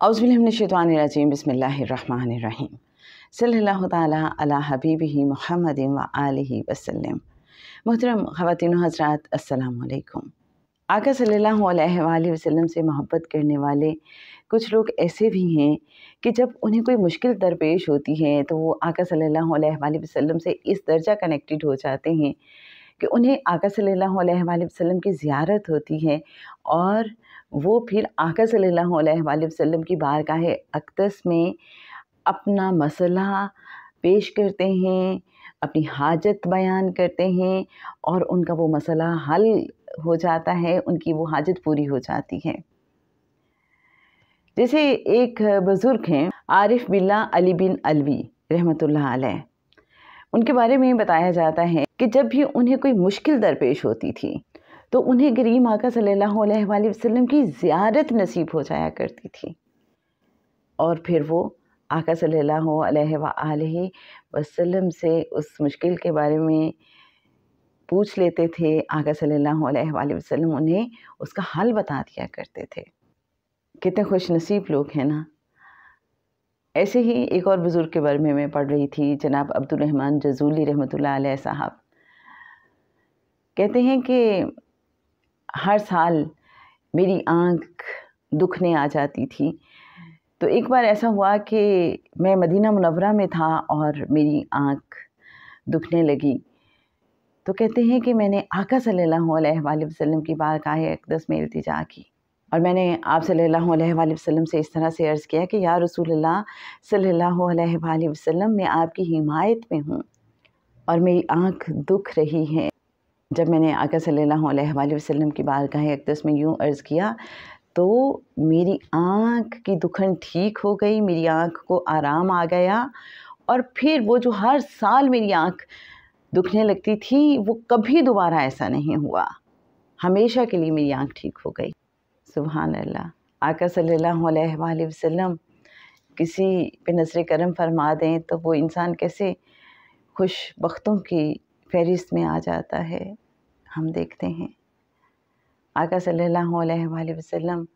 औज़ुबिल्लाहिमिनश्शैतानिर्रजीम बिस्मिल्लाहिर्रहमानिर्रहीम सल्लल्लाहु ताला अला हबीबिही मुहम्मदिन व आलिहि वसल्लम। मोहतरम ख़वातीन व हज़रात, अस्सलामु अलैकुम। आका सल्लल्लाहु अलैहि वसल्लम से मोहब्बत करने वाले कुछ लोग ऐसे भी हैं कि जब उन्हें कोई मुश्किल दरपेश होती है तो वो आका सल्लल्लाहु अलैहि वसल्लम से इस दर्जा कनेक्टेड हो जाते हैं कि उन्हें आका सल्लल्लाहु अलैहि वसल्लम की ज़ियारत होती है और वो फिर आका सल्लल्लाहु अलैहि वसल्लम की बारगाह अक़दस में अपना मसला पेश करते हैं, अपनी हाजत बयान करते हैं और उनका वो मसला हल हो जाता है, उनकी वो हाजत पूरी हो जाती है। जैसे एक बुज़ुर्ग हैं आरिफ बिल्ला अली बिन अलवी रहमतुल्लाह अलैह, उनके बारे में बताया जाता है कि जब भी उन्हें कोई मुश्किल दरपेश होती थी तो उन्हें करीम आका सल्लल्लाहु अलैहि वसल्लम की ज़ियारत नसीब हो जाया करती थी और फिर वो आका सल्लल्लाहु अलैहि वसल्लम से उस मुश्किल के बारे में पूछ लेते थे। आका सल्लल्लाहु अलैहि वसल्लम उन्हें उसका हल बता दिया करते थे। कितने खुश नसीब लोग हैं ना। ऐसे ही एक और बुज़ुर्ग के बारे में मैं पढ़ रही थी, जनाब अब्दुल रहमान जज़ूली रहमतुल्लाह अलैह साहब कहते हैं कि हर साल मेरी आँख दुखने आ जाती थी। तो एक बार ऐसा हुआ कि मैं मदीना मुनव्वरा में था और मेरी आँख दुखने लगी। तो कहते हैं कि मैंने आका सल्लल्लाहु अलैहि वसल्लम की बारगाह अक़दस में इल्तिजा की और मैंने आप सल्लल्लाहु अलैहि वसल्लम से इस तरह से अर्ज़ किया कि या रसूलल्लाह सल्लल्लाहु अलैहि वसल्लम, मैं आपकी हिमायत में हूँ और मेरी आँख दुख रही है। जब मैंने आका सल्लल्लाहु अलैहि वसल्लम की बारगाह अक़दस में यूँ अर्ज़ किया तो मेरी आँख की दुखन ठीक हो गई, मेरी आँख को आराम आ गया और फिर वो जो हर साल मेरी आँख दुखने लगती थी वो कभी दोबारा ऐसा नहीं हुआ, हमेशा के लिए मेरी आँख ठीक हो गई। सुभान अल्लाह। आका सल्लल्लाहु अलैहि वसल्लम किसी पे नज़र करम फरमा दें तो वो इंसान कैसे खुशबख्तों की फहरिस्त में आ जाता है। हम देखते हैं आका सल्लल्लाहु अलैहि वसल्लम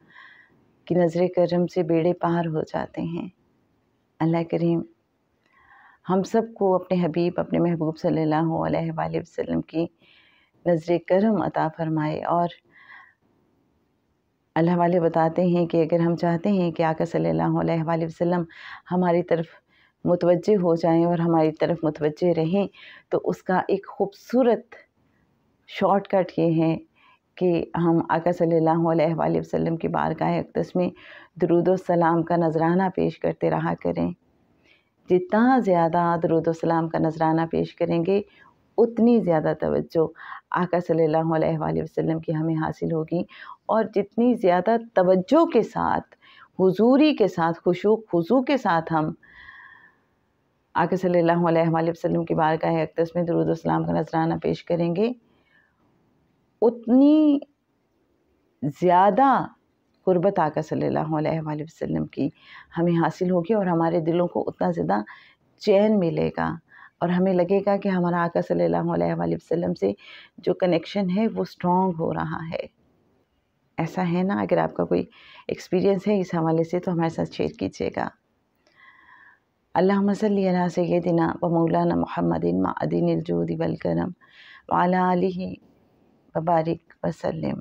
की नज़र करम से बेड़े पार हो जाते हैं। अल्लाह करीम हम सबको अपने हबीब, अपने महबूब सल्लल्लाहु अलैहि वसल्लम की नज़र करम अता फरमाए। और अल्लाह वाले बताते हैं कि अगर हम चाहते हैं कि आका सल्लल्लाहु अलैहि वसल्लम हमारी तरफ मुतवज्जे हो जाएं और हमारी तरफ मुतवज्जे रहें तो उसका एक ख़ूबसूरत शॉर्टकट ये है कि हम आका सल्लल्लाहु अलैहि वसल्लम की बारगाह अक़दस में दुरूद व सलाम का नजराना पेश करते रहा करें। जितना ज़्यादा दुरूद व सलाम का नजराना पेश करेंगे उतनी ज़्यादा तवज्जो आका सल्लल्लाहु अलैहि वसल्लम की हमें हासिल होगी और जितनी ज़्यादा तवज्जो के साथ, हुजूरी के साथ, खुशू खुजू के साथ हम आका सल्लल्लाहु अलैहि वसल्लम की बारगाह अक़दस में दुरूद व सलाम का नजराना पेश करेंगे, उतनी ज़्यादा क़ुर्बत आका सल्लल्लाहु अलैहि वसल्लम की हमें हासिल होगी और हमारे दिलों को उतना ज़्यादा चैन मिलेगा और हमें लगेगा कि हमारा आका सल्लल्लाहु अलैहि वसल्लम से जो कनेक्शन है वो स्ट्रॉन्ग हो रहा है। ऐसा है ना? अगर आपका कोई एक्सपीरियंस है इस हवाले से तो हमारे साथ शेयर कीजिएगा। अल्लाहुम्मा सल्ली अला सय्यदिना व मौलाना मुहम्मदिन मअदिनिल जूदि वल करम व अला आलिहि व बारिक व सल्लिम।